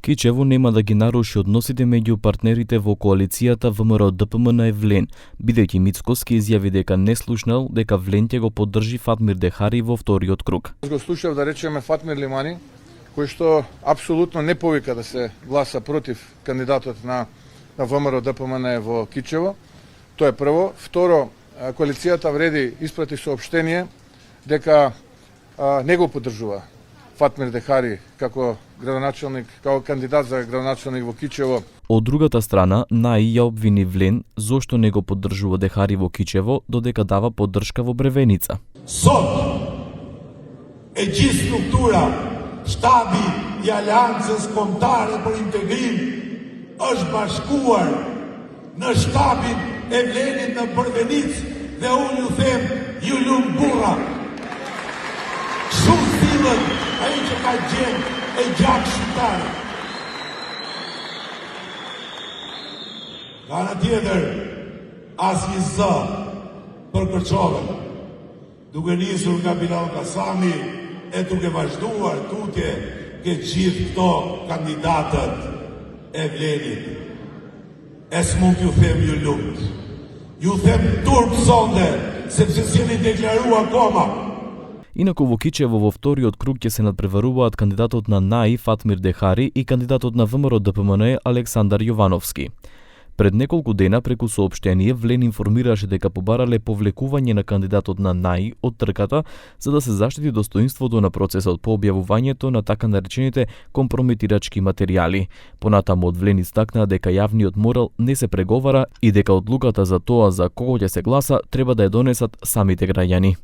Кичево нема да ги наруши односите меѓу партнерите во коалицијата ВМРО-ДПМН Евлен, бидејќи Мицкоски изјави дека не слушнал дека Влен ќе го поддржи Фатмир Дехари во вториот круг. Го слушав да речеме Фатмир Лимани, кој што апсолутно не повика да се гласа против кандидатот на ВМРО-ДПМН во Кичево. Тоа е прво. Второ, коалицијата вреди испрати соопштение дека не го поддржува Фатмир Дехари како градоначелник, како кандидат за градоначелник во Кичево. Од другата страна, НАИ ја обвини Влен зошто не го поддржува Дехари во Кичево, додека дава поддршка во Бревеница. Сот е gjithë struktura, shtabi I Aleancës Kombëtare për Integrim është bashkuar në shtabin e Vlenit në Brevenic dhe unë ju them, ju lumë burra. Shumë silën ai që ka gjenë e gjak shqiptare. Nga në tjetër, asnjë zë për Kërçovën, duke nisur nga Bilal Kasami e duke vazhduar tutje ke gjithë këto kandidatët e Vlenit. E s'mund ju them ju lumt. Ju them turp sonde, sepse s'jeni deklaru akoma. Инаку во Кичево во вториот круг ќе се надпреваруваат кандидатот на НАИ Фатмир Дехари и кандидатот на ВМРО-ДПМН Александар Јовановски. Пред неколку дена преку соопштение Влен информираше дека побарале повлекување на кандидатот на НАИ од трката за да се заштити достоинството на процесот по објавувањето на така наречените компрометирачки материјали. Понатаму од Влен истакна дека јавниот морал не се преговара и дека одлуката за тоа за кого ќе се гласа треба да ја донесат самите граѓани.